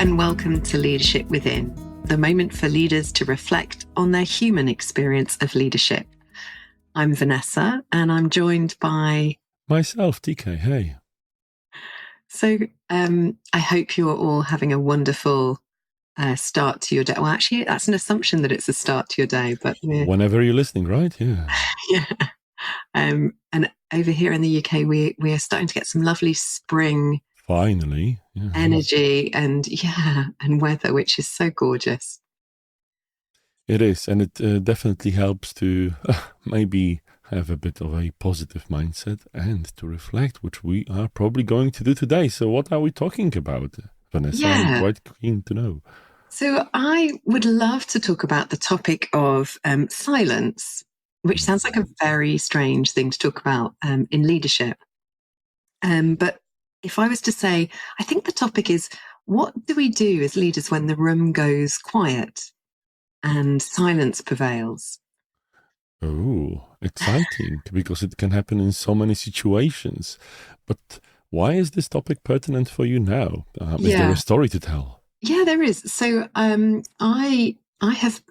and welcome to Leadership Within, the moment for leaders to reflect on their human experience of leadership. I'm Vanessa, and I'm joined by... myself, TK. Hey. So I hope you're all having a wonderful start to your day. Well, actually, that's an assumption that it's a start to your day, but... whenever you're listening, right? Yeah. Yeah. And over here in the UK, we are starting to get some lovely spring... finally. Yeah. energy and weather, which is so gorgeous. It is, and it definitely helps to maybe have a bit of a positive mindset and to reflect, which we are probably going to do today. So what are we talking about, Vanessa? Yeah. I'm quite keen to know. So I would love to talk about the topic of silence, which sounds like a very strange thing to talk about in leadership. But if I was to say, I think the topic is, what do we do as leaders when the room goes quiet and silence prevails? Oh, exciting, because it can happen in so many situations. But why is this topic pertinent for you now? Is there a story to tell? Yeah, there is. So I have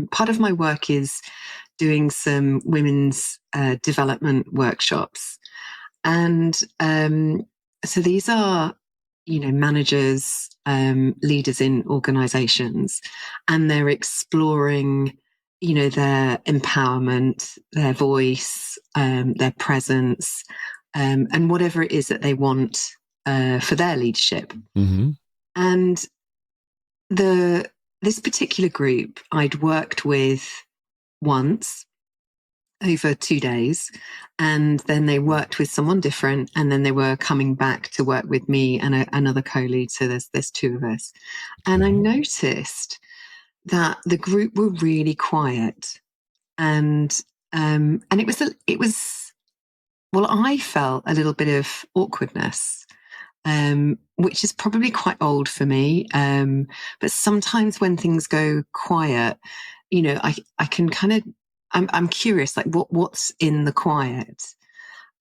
part of my work is doing some women's development workshops. And so these are, managers, leaders in organizations, and they're exploring, their empowerment, their voice, their presence, and whatever it is that they want for their leadership. Mm-hmm. And this particular group I'd worked with once over 2 days, and then they worked with someone different, and then they were coming back to work with me and another co-lead. So there's two of us, and I noticed that the group were really quiet, and it was well, I felt a little bit of awkwardness, which is probably quite old for me. But sometimes when things go quiet, I can kind of, I'm curious, like what's in the quiet.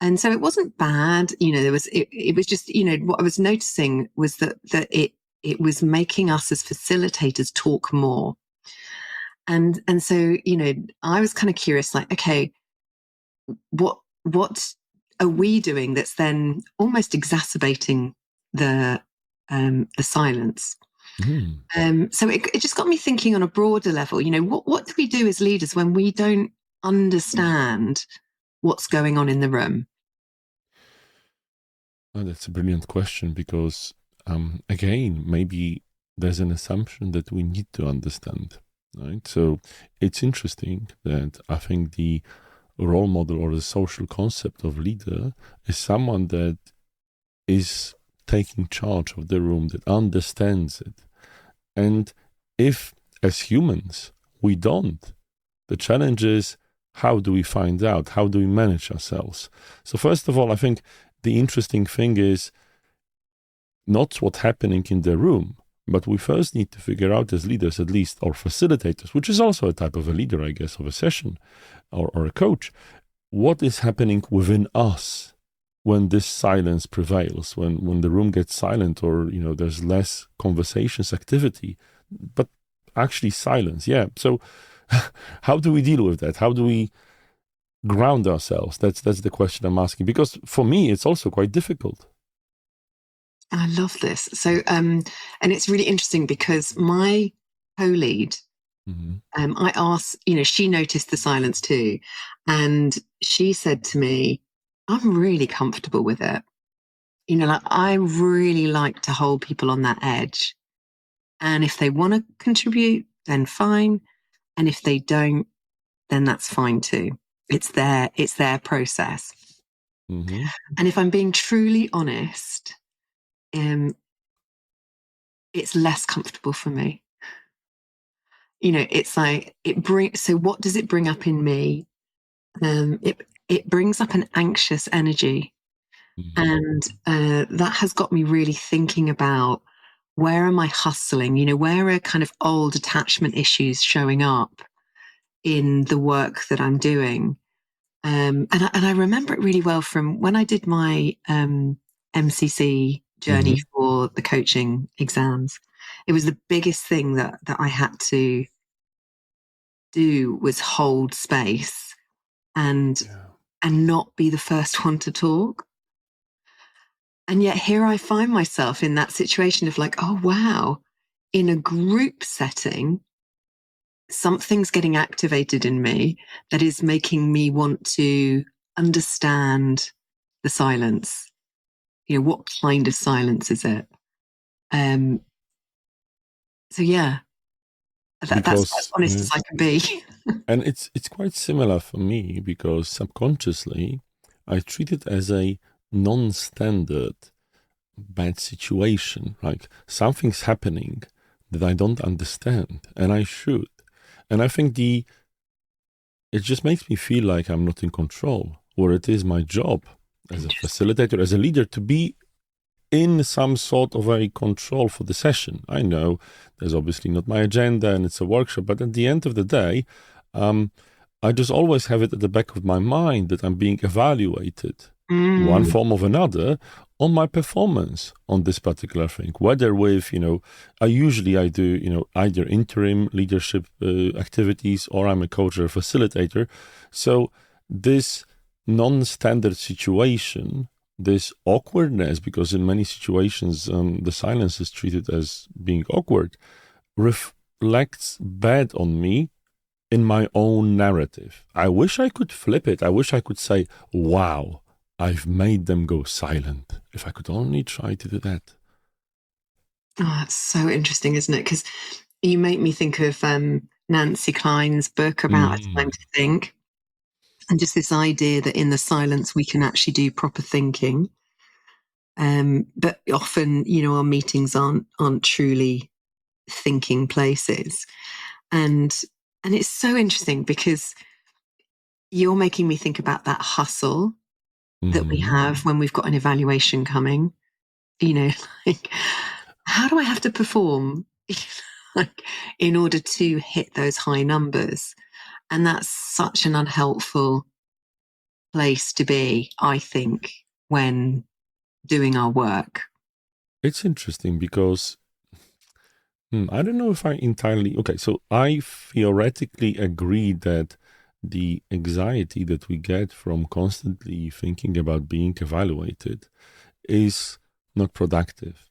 And so it wasn't bad, it was just, what I was noticing was that it was making us as facilitators talk more. And so, I was kind of curious, like, okay, what are we doing that's then almost exacerbating the silence? So it just got me thinking on a broader level, what do we do as leaders when we don't understand what's going on in the room? Oh, that's a brilliant question, because again, maybe there's an assumption that we need to understand, right? So it's interesting that I think the role model or the social concept of leader is someone that is taking charge of the room, that understands it. And if, as humans, we don't, the challenge is, how do we find out? How do we manage ourselves? So first of all, I think the interesting thing is not what's happening in the room, but we first need to figure out as leaders, at least, or facilitators, which is also a type of a leader, I guess, of a session or a coach, what is happening within us when this silence prevails, when the room gets silent, or, there's less conversations, activity, but actually silence. Yeah. So how do we deal with that? How do we ground ourselves? That's the question I'm asking, because for me, it's also quite difficult. I love this. So, and it's really interesting because my co-lead, I asked, she noticed the silence too. And she said to me, I'm really comfortable with it. Like, I really like to hold people on that edge. And if they want to contribute, then fine. And if they don't, then that's fine too. It's their process. Mm-hmm. And if I'm being truly honest, it's less comfortable for me. It's like so what does it bring up in me? It brings up an anxious energy. And that has got me really thinking about, where am I hustling? Where are kind of old attachment issues showing up in the work that I'm doing? And I remember it really well from when I did my MCC journey Mm-hmm. for the coaching exams. It was the biggest thing that I had to do was hold space and Yeah. not be the first one to talk. And yet here I find myself in that situation of like, oh wow, in a group setting, something's getting activated in me that is making me want to understand the silence. You know, what kind of silence is it? Um, so yeah, that's Because honest as I can be. and it's quite similar for me because subconsciously I treat it as a non-standard bad situation. Like something's happening that I don't understand, and I should. And I think the it just makes me feel like I'm not in control, or it is my job as a Interesting. facilitator, as a leader, to be in some sort of a control for the session. I know there's obviously not my agenda and it's a workshop, but at the end of the day, um, I just always have it at the back of my mind that I'm being evaluated, one Mm, form or another, on my performance on this particular thing. Whether with, I do, either interim leadership activities or I'm a coach or a facilitator. So this non-standard situation, this awkwardness, because in many situations the silence is treated as being awkward, reflects bad on me in my own narrative. I wish I could flip it. I wish I could say, wow, I've made them go silent. If I could only try to do that. oh, it's so interesting, isn't it? Because you make me think of Nancy Klein's book about a time Mm. to think, and just this idea that in the silence we can actually do proper thinking. But often, you know, our meetings aren't truly thinking places, and it's so interesting because you're making me think about that hustle that we Hmm. have when we've got an evaluation coming. You know, like how do I have to perform like in order to hit those high numbers? And that's such an unhelpful place to be, I think, when doing our work. It's interesting because I don't know if I entirely. Okay, so I theoretically agree that the anxiety that we get from constantly thinking about being evaluated is not productive.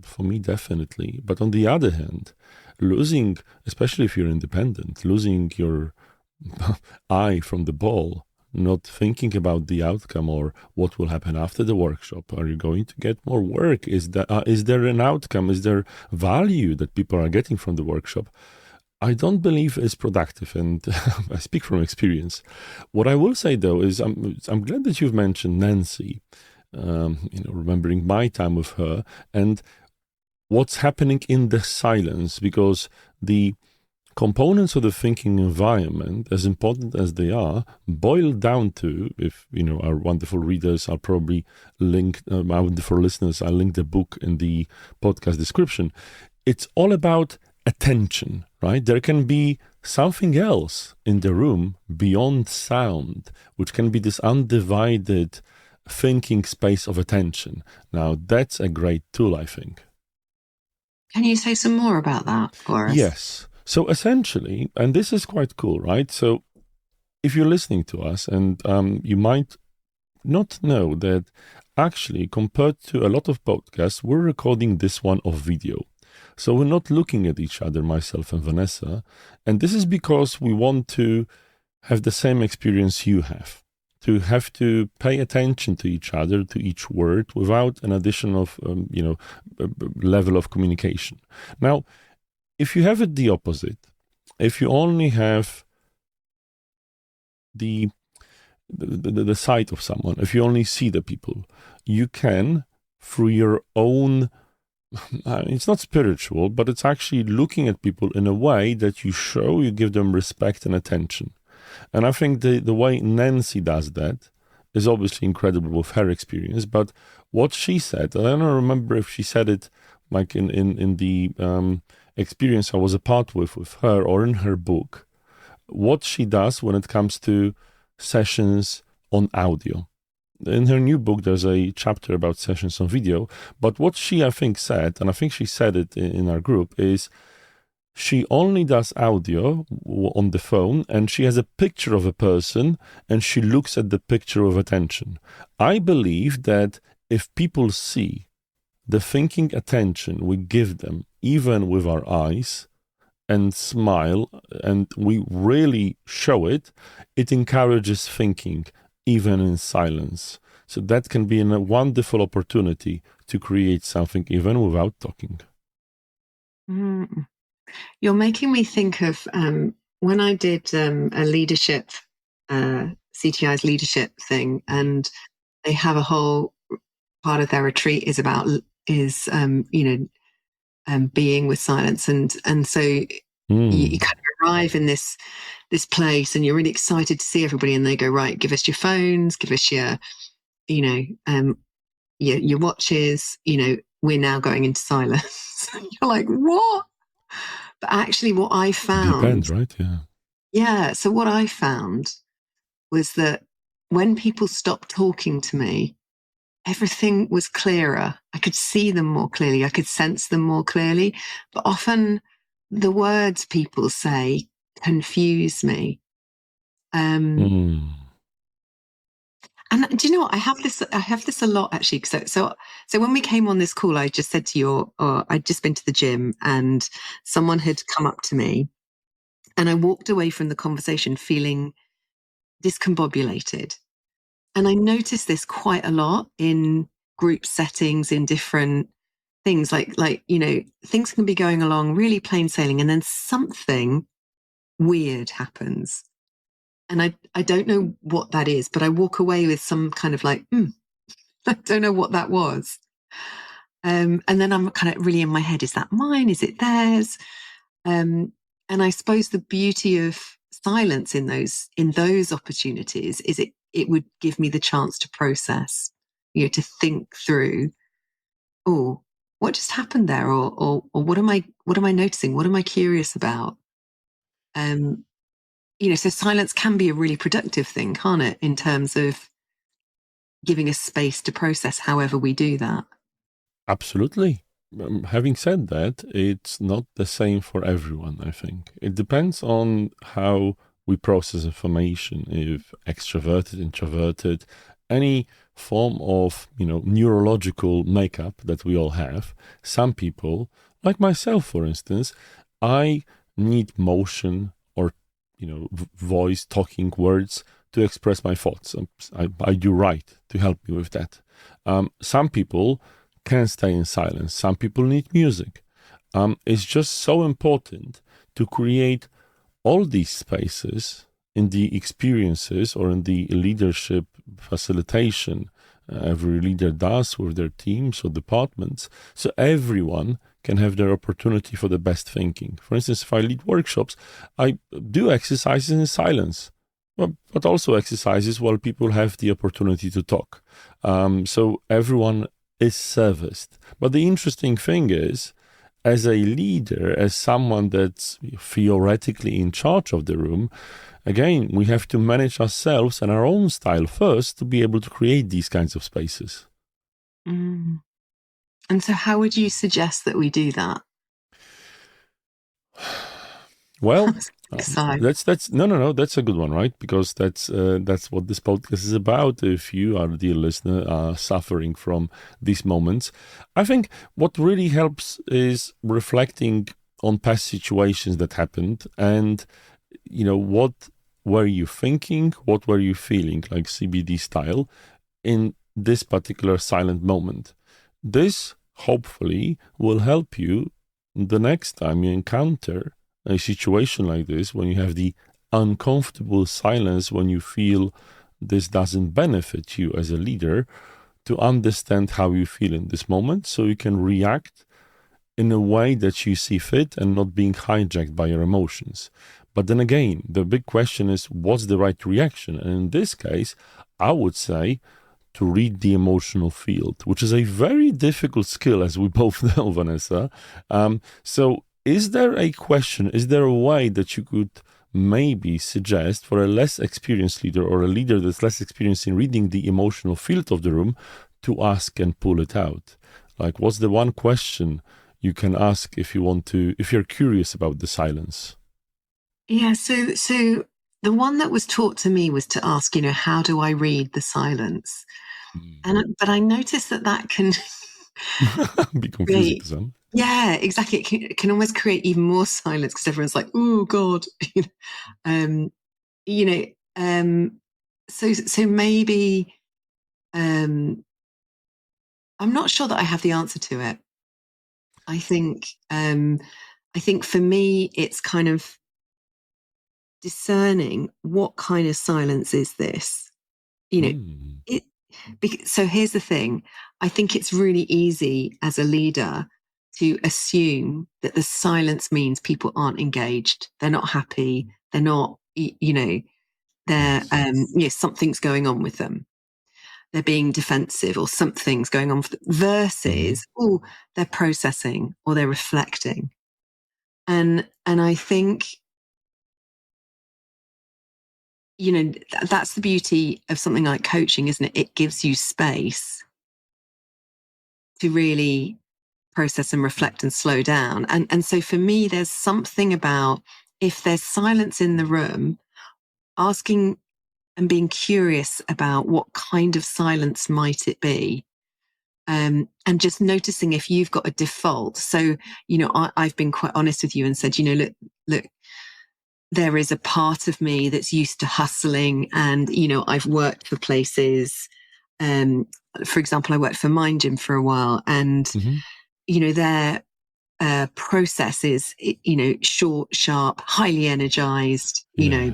For me, definitely. But on the other hand, losing, especially if you're independent, losing your eye from the ball, not thinking about the outcome or what will happen after the workshop. Are you going to get more work? Is there an outcome? Is there value that people are getting from the workshop? I don't believe is productive, and I speak from experience. What I will say though is I'm glad that you've mentioned Nancy. Remembering my time with her and what's happening in the silence, because the components of the thinking environment, as important as they are, boil down to, if our wonderful readers are probably linked, our wonderful listeners, I link the book in the podcast description. It's all about attention, right? There can be something else in the room beyond sound, which can be this undivided thinking space of attention. Now, that's a great tool, I think. Can you say some more about that for us? Yes. So essentially, and this is quite cool, right? So if you're listening to us and you might not know that actually, compared to a lot of podcasts, we're recording this one of video. So we're not looking at each other, myself and Vanessa. And this is because we want to have the same experience you have to pay attention to each other, to each word, without an addition of, level of communication. Now, if you have it the opposite, if you only have the the sight of someone, if you only see the people, you can, through your own, it's not spiritual, but it's actually looking at people in a way that you give them respect and attention. And I think the way Nancy does that is obviously incredible with her experience. But what she said, I don't remember if she said it like in the experience I was a part with her or in her book, what she does when it comes to sessions on audio. in her new book, there's a chapter about sessions on video. But what she, I think, said, and I think she said it in our group, is she only does audio on the phone, and she has a picture of a person and she looks at the picture with attention. I believe that if people see the thinking attention we give them, even with our eyes, and smile, and we really show it, it encourages thinking, even in silence. So that can be a wonderful opportunity to create something even without talking. Mm. You're making me think of when I did a leadership, CTI's leadership thing, and they have a whole part of their retreat is about being with silence, and so you kind of arrive in this place, and you're really excited to see everybody, and they go, right, give us your phones, give us your you know your watches, we're now going into silence. You're like, what? But actually, what I Depends, found, right? Yeah. yeah, so what I found was that when people stopped talking to me, everything was clearer. I could see them more clearly. I could sense them more clearly. But often the words people say confuse me. And do you know what? I have this a lot actually. So when we came on this call, I just said to you, or I'd just been to the gym and someone had come up to me, and I walked away from the conversation feeling discombobulated. And I noticed this quite a lot in group settings, in different things, things can be going along really plain sailing, and then something weird happens. And I don't know what that is, but I walk away with some kind of like, I don't know what that was. And then I'm kind of really in my head, is that mine? Is it theirs? And I suppose the beauty of silence in those opportunities is it would give me the chance to process, to think through, oh, what just happened there, or what am I noticing? What am I curious about? Um, so silence can be a really productive thing, can't it, in terms of giving us space to process however we do that. Absolutely. Having said that, it's not the same for everyone, I think. It depends on how we process information, if extroverted, introverted, any form of, neurological makeup that we all have. Some people, like myself, for instance, I need motion or, voice, talking words to express my thoughts. I do write to help me with that. Some people can stay in silence. Some people need music. It's just so important to create all these spaces in the experiences or in the leadership facilitation every leader does with their teams or departments, so everyone can have their opportunity for the best thinking. For instance, if I lead workshops, I do exercises in silence, but also exercises while people have the opportunity to talk. So everyone is serviced. But the interesting thing is, as a leader, as someone that's theoretically in charge of the room, again, we have to manage ourselves and our own style first to be able to create these kinds of spaces. Mm. And so, how would you suggest that we do that? Well, So, that's no. That's a good one, right? Because that's what this podcast is about. If you, our dear listener, are suffering from these moments, I think what really helps is reflecting on past situations that happened, and what were you thinking, what were you feeling, like CBD style, in this particular silent moment. This hopefully will help you the next time you encounter a situation like this, when you have the uncomfortable silence, when you feel this doesn't benefit you as a leader, to understand how you feel in this moment so you can react in a way that you see fit and not being hijacked by your emotions. But then again, the big question is, what's the right reaction? And in this case, I would say to read the emotional field, which is a very difficult skill, as we both know, Vanessa. So is there a question, is there a way that you could maybe suggest for a less experienced leader or a leader that's less experienced in reading the emotional field of the room to ask and pull it out. Like, what's the one question you can ask if you're curious about the silence? Yeah. So the one that was taught to me was to ask, how do I read the silence? But I noticed that can Be confusing create, to some. yeah, exactly. It can almost create even more silence because everyone's like, oh God, um, you know, um, so maybe, um, I'm not sure that I have the answer to it. I think, I think for me, it's kind of discerning what kind of silence is this, you know, Mm. it, so here's the thing. I think it's really easy as a leader to assume that the silence means people aren't engaged. They're not happy. They're not, they're, Yes. something's going on with them. They're being defensive or something's going on Mm-hmm. versus, oh, they're processing or they're reflecting. And I think, that's the beauty of something like coaching, isn't it? It gives you space to really process and reflect and slow down. And so for me, there's something about if there's silence in the room, asking and being curious about what kind of silence might it be. And just noticing if you've got a default. So, I've been quite honest with you and said, look, there is a part of me that's used to hustling and, I've worked for places. Um, for example, I worked for Mind Gym for a while and, Mm-hmm. their process is, short, sharp, highly energized, Yeah.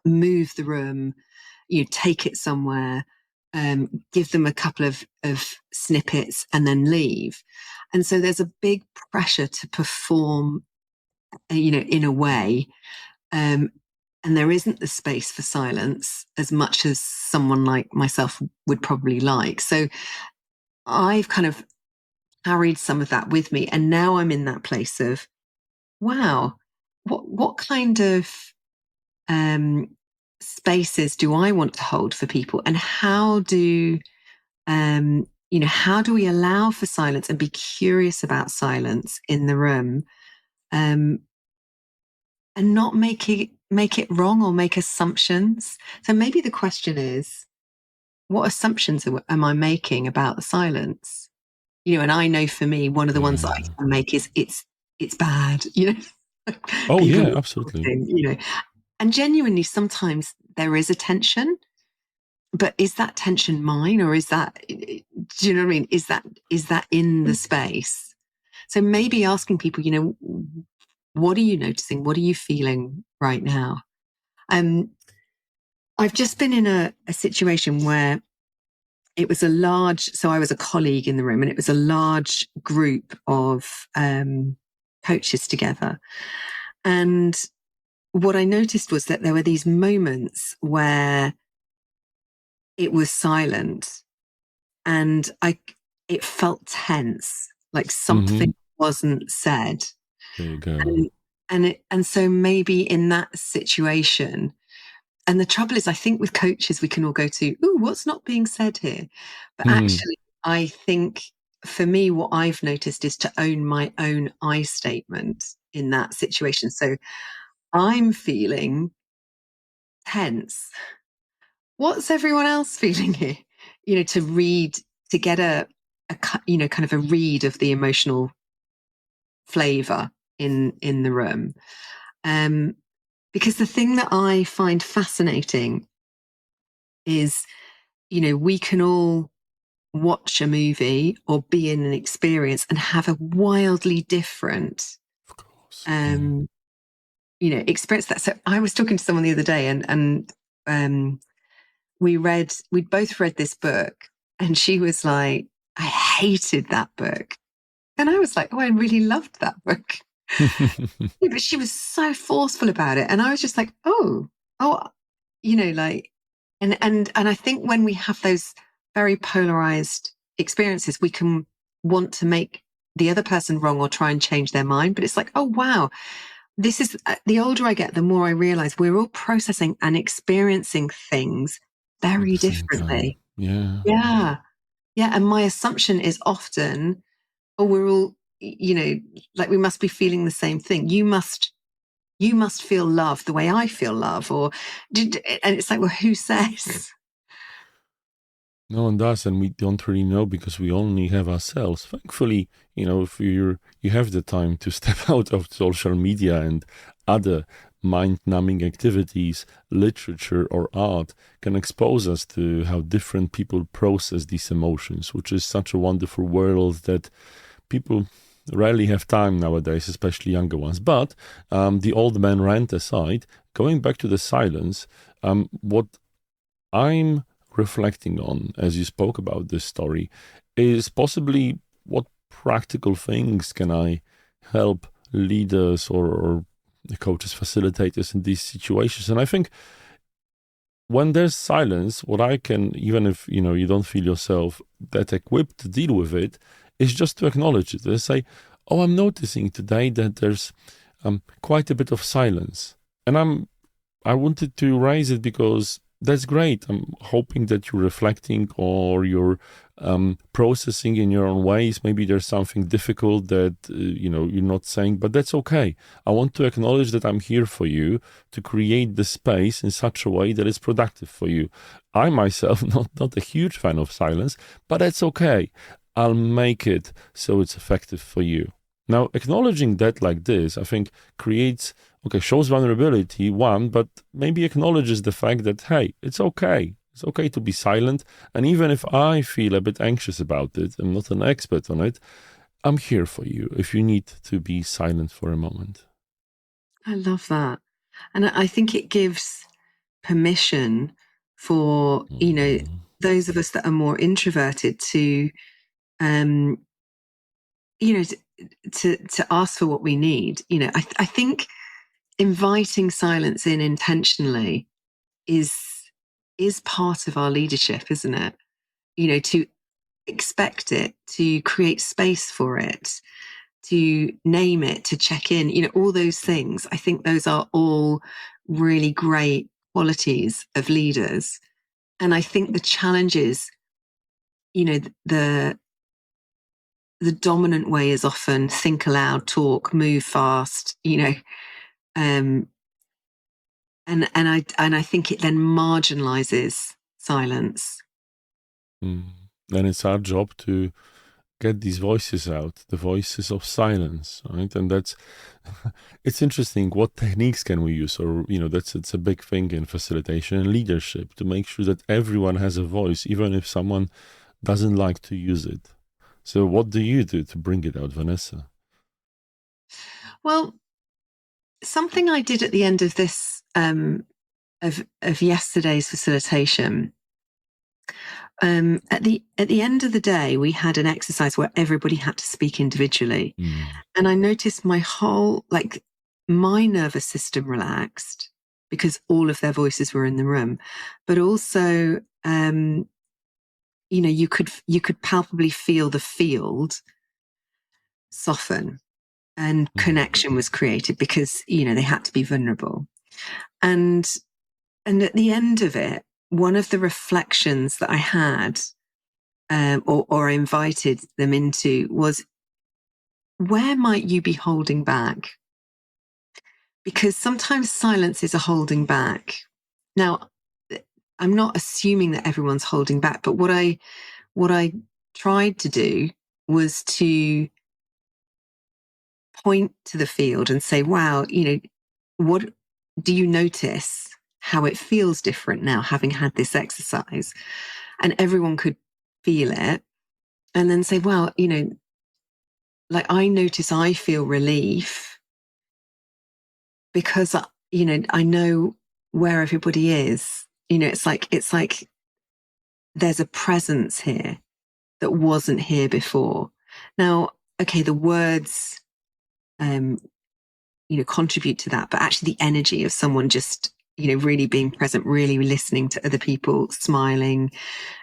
move the room, take it somewhere, give them a couple of snippets and then leave. And so there's a big pressure to perform, in a way. Um, and there isn't the space for silence as much as someone like myself would probably like. So I've kind of carried some of that with me. And now I'm in that place of, wow, what kind of um, spaces do I want to hold for people? And how do we allow for silence and be curious about silence in the room, um, and not make it wrong or make assumptions? So maybe the question is, what assumptions am I making about the silence? And I know for me, one of the ones that I Yeah. can make is it's bad, Oh, people yeah, absolutely. talking, and genuinely sometimes there is a tension, but is that tension mine or is that, do you know what I mean? Is that in the space? So maybe asking people, what are you noticing? What are you feeling right now? Um, I've just been in a situation where so I was a colleague in the room and it was a large group of coaches together. And what I noticed was that there were these moments where it was silent and it felt tense, like Mm-hmm. something wasn't said. There you go. And so maybe in that situation, and the trouble is, I think with coaches, we can all go to, "Ooh, what's not being said here?" But Mm. actually, I think for me, what I've noticed is to own my own I statement in that situation. So I'm feeling tense. What's everyone else feeling here? To get kind of a read of the emotional flavor in the room. Um, because the thing that I find fascinating is, we can all watch a movie or be in an experience and have a wildly different Of course. Yeah. um experience. That so I was talking to someone the other day and um we'd both read this book and she was like, I hated that book. And I was like, oh, I really loved that book. Yeah, but she was so forceful about it. And I was just like, oh, like, and I think when we have those very polarized experiences, we can want to make the other person wrong or try and change their mind. But it's like, oh, wow, this is the older I get, the more I realize we're all processing and experiencing things At very the same time. differently. Yeah. Yeah. Yeah. And my assumption is often, oh, we're all, like we must be feeling the same thing. You must feel love the way I feel love, and it's like, well, who says? No one does, and we don't really know because we only have ourselves. Thankfully, if you have the time to step out of social media and other mind-numbing activities, literature or art can expose us to how different people process these emotions, which is such a wonderful world that people rarely have time nowadays, especially younger ones. But the old man rant aside, going back to the silence, what I'm reflecting on as you spoke about this story is possibly what practical things can I help leaders or coaches, facilitators in these situations. And I think when there's silence, what I can, even if you don't feel yourself that equipped to deal with it, is just to acknowledge it and say, "Oh, I'm noticing today that there's quite a bit of silence," and I wanted to raise it because that's great. I'm hoping that you're reflecting or you're processing in your own ways. Maybe there's something difficult that you're not saying, but that's okay. I want to acknowledge that I'm here for you to create the space in such a way that is productive for you. I myself not a huge fan of silence, but that's okay. I'll make it so it's effective for you. Now, acknowledging that like this, I think shows vulnerability, one, but maybe acknowledges the fact that, hey, it's okay. It's okay to be silent. And even if I feel a bit anxious about it, I'm not an expert on it, I'm here for you if you need to be silent for a moment. I love that. And I think it gives permission for, Mm, those of us that are more introverted to, um, you know, to, to ask for what we need. I think inviting silence in intentionally is is part of our leadership, isn't it? To expect it, to create space for it, to name it, to check in, all those things. I think those are all really great qualities of leaders. And I think the challenge is, the the dominant way is often think aloud, talk, move fast, um, and I think it then marginalizes silence. mm. And it's our job to get these voices out, the voices of silence, right? And that's it's interesting. What techniques can we use? Or that's it's a big thing in facilitation and leadership to make sure that everyone has a voice, even if someone doesn't like to use it. So, what do you do to bring it out, Vanessa? Well, something I did at the end of this of yesterday's facilitation. At the end of the day, we had an exercise where everybody had to speak individually, Mm, and I noticed my nervous system relaxed because all of their voices were in the room, but also, you could palpably feel the field soften, and mm, connection was created because they had to be vulnerable. And and at the end of it, one of the reflections that I had, or I invited them into, was, where might you be holding back? Because sometimes silence is a holding back. Now, I'm not assuming that everyone's holding back, but what I tried to do was to point to the field and say, wow, what do you notice how it feels different now, having had this exercise? And everyone could feel it, and then say, well, like, I notice I feel relief because I know where everybody is. It's like there's a presence here that wasn't here before. Now, okay, the words um contribute to that, but actually the energy of someone just really being present, really listening to other people, smiling,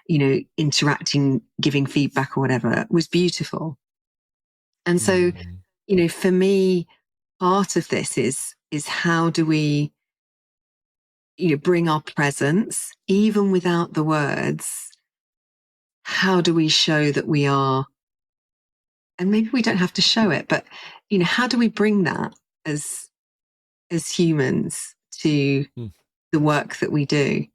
interacting, giving feedback or whatever, was beautiful. And so, mm, for me, part of this is how do we, bring our presence even without the words? How do we show that we are, and maybe we don't have to show it, but how do we bring that as humans to Hmm. the work that we do?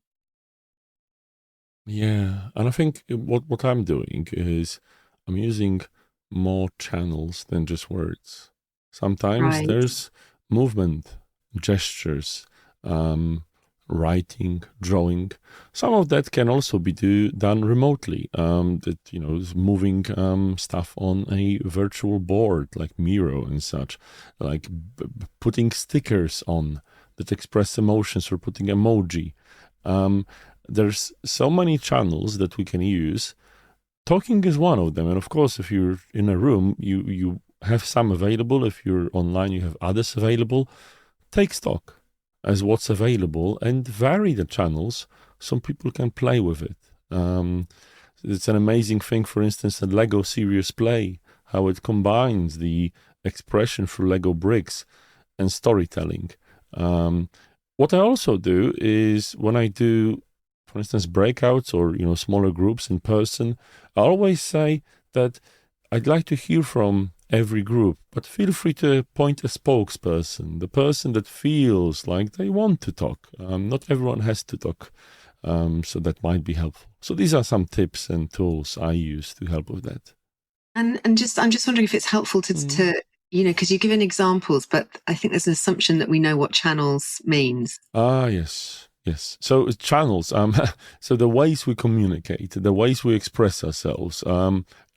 Yeah, and I think what I'm doing is I'm using more channels than just words. Sometimes Right. there's movement, gestures, um, writing, drawing. Some of that can also be done remotely. That is moving stuff on a virtual board like Miro and such, like putting stickers on that express emotions or putting emoji. Um, there's so many channels that we can use. Talking is one of them, and of course, if you're in a room, you have some available. If you're online, you have others available. Take stock as what's available and vary the channels so people can play with it. It's an amazing thing, for instance, the Lego Serious Play, how it combines the expression through Lego bricks and storytelling. Um, what I also do is when I do, for instance, breakouts or smaller groups in person, I always say that I'd like to hear from every group, but feel free to appoint a spokesperson, the person that feels like they want to talk. Not everyone has to talk, so that might be helpful. So these are some tips and tools I use to help with that. And just I'm just wondering if it's helpful to because you're giving examples, but I think there's an assumption that we know what channels means. Ah, yes, yes. So channels. So the ways we communicate, the ways we express ourselves.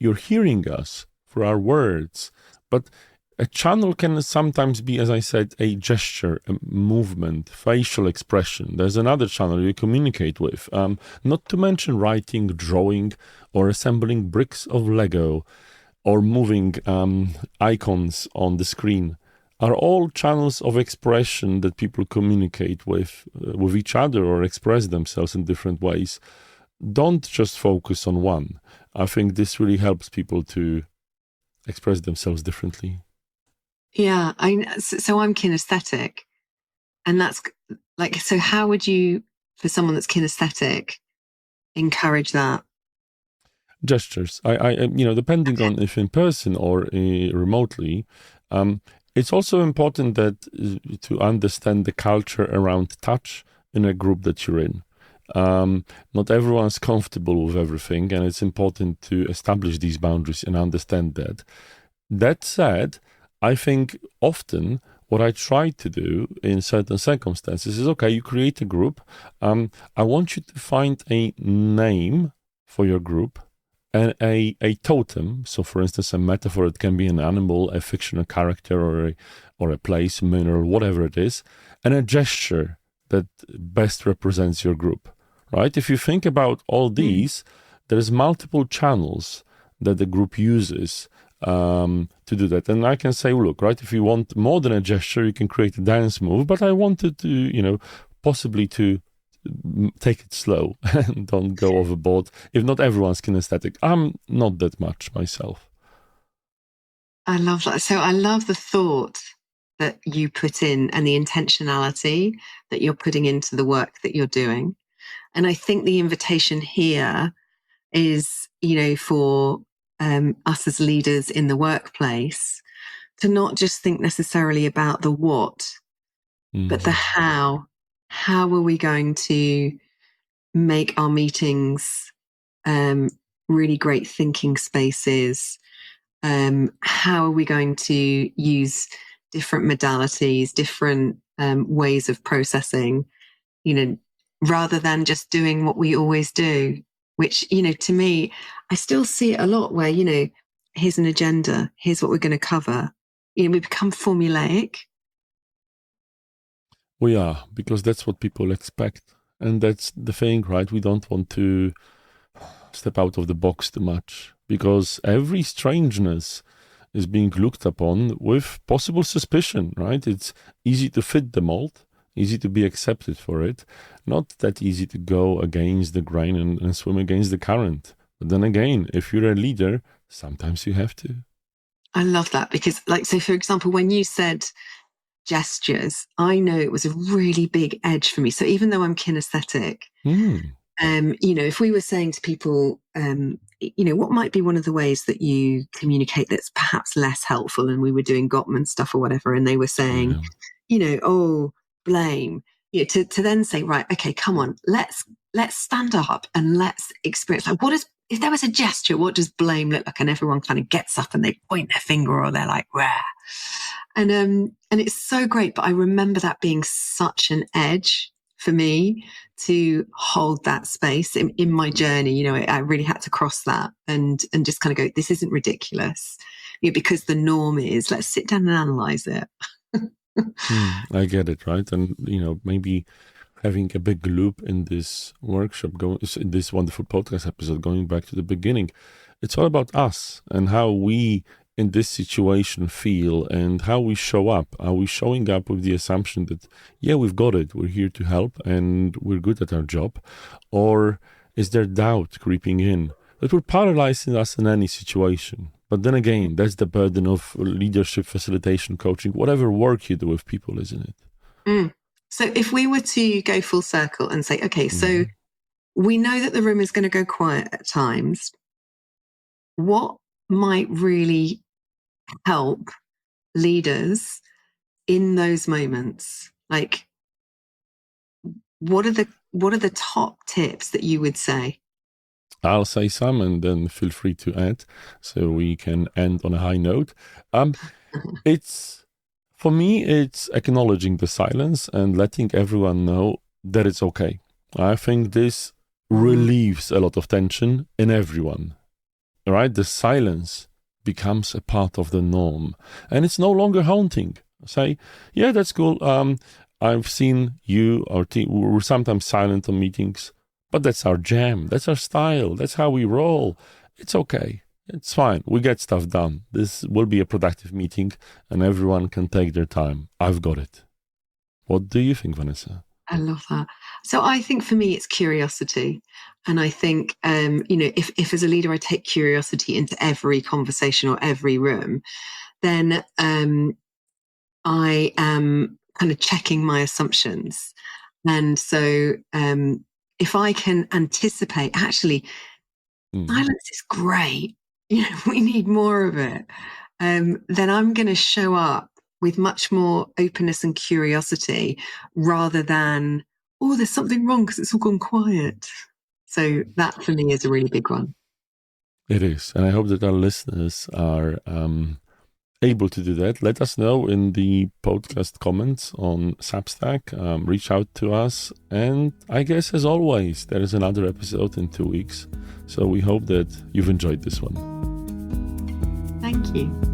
You're hearing us for our words, but a channel can sometimes be, as I said, a gesture, a movement, facial expression. There's another channel you communicate with. Not to mention writing, drawing, or assembling bricks of Lego, or moving icons on the screen are all channels of expression that people communicate with each other or express themselves in different ways. Don't just focus on one. I think this really helps people to express themselves differently. Yeah, so I'm kinesthetic, and that's like, so how would you, for someone that's kinesthetic, encourage that? Gestures. Depending Okay. on if in person or remotely, um, it's also important that to understand the culture around touch in a group that you're in. Not everyone's comfortable with everything, and it's important to establish these boundaries and understand that. That said, I think often what I try to do in certain circumstances is okay, you create a group. I want you to find a name for your group and a totem. So, for instance, a metaphor, it can be an animal, a fictional character, or a place, mineral, whatever it is, and a gesture that best represents your group, right? If you think about all Mm. these, there's multiple channels that the group uses to do that. And I can say, look, right, if you want more than a gesture, you can create a dance move, but I wanted to, possibly to take it slow and don't go overboard. If not everyone's kinesthetic, I'm not that much myself. I love that. So I love the thought that you put in and the intentionality that you're putting into the work that you're doing. And I think the invitation here is, for us as leaders in the workplace to not just think necessarily about the what, but the Mm. how. How are we going to make our meetings um, really great thinking spaces? How are we going to use different modalities, different ways of processing, you know, rather than just doing what we always do, which, to me, I still see it a lot where, here's an agenda, here's what we're going to cover. We become formulaic. We are, because that's what people expect. And that's the thing, right? We don't want to step out of the box too much because every strangeness is being looked upon with possible suspicion, right? It's easy to fit the mold, easy to be accepted for it, not that easy to go against the grain and swim against the current. But then again, if you're a leader, sometimes you have to. I love that because, like, so for example, when you said gestures, I know it was a really big edge for me. So even though I'm kinesthetic, Hmm. if we were saying to people, what might be one of the ways that you communicate that's perhaps less helpful, and we were doing Gottman stuff or whatever, and they were saying, Yeah. oh, blame, to then say, right, okay, come on, let's stand up and let's experience, like, what is, if there was a gesture, what does blame look like? And everyone kind of gets up and they point their finger or they're like, rah. And it's so great. But I remember that being such an edge for me to hold that space in my journey. I really had to cross that and just kind of go, this isn't ridiculous, because the norm is, let's sit down and analyze it. I get it, right? And, maybe having a big loop in this workshop, in this wonderful podcast episode, going back to the beginning, it's all about us and how we in this situation feel and how we show up. Are we showing up with the assumption that, yeah, we've got it, we're here to help and we're good at our job? Or is there doubt creeping in that we're paralyzing us in any situation? But then again, that's the burden of leadership, facilitation, coaching, whatever work you do with people, isn't it? Mm. So if we were to go full circle and say, okay, so Mm. we know that the room is going to go quiet at times, what might really help leaders in those moments? Like, what are the top tips that you would say? I'll say some and then feel free to add so we can end on a high note. It's For me, it's acknowledging the silence and letting everyone know that it's okay. I think this relieves a lot of tension in everyone, right? The silence becomes a part of the norm and it's no longer haunting. Say, yeah, that's cool. I've seen you, our team, we're sometimes silent on meetings, but that's our jam. That's our style. That's how we roll. It's okay. It's fine. We get stuff done. This will be a productive meeting and everyone can take their time. I've got it. What do you think, Vanessa? I love that. So I think for me, it's curiosity. And I think, if as a leader, I take curiosity into every conversation or every room, then I am kind of checking my assumptions. And so if I can anticipate, actually, Mm. silence is great. We need more of it. Then I'm going to show up with much more openness and curiosity rather than, oh, there's something wrong because it's all gone quiet. So that for me is a really big one. It is. And I hope that our listeners are able to do that. Let us know in the podcast comments on Substack. Reach out to us. And I guess, as always, there is another episode in 2 weeks. So we hope that you've enjoyed this one. Thank you.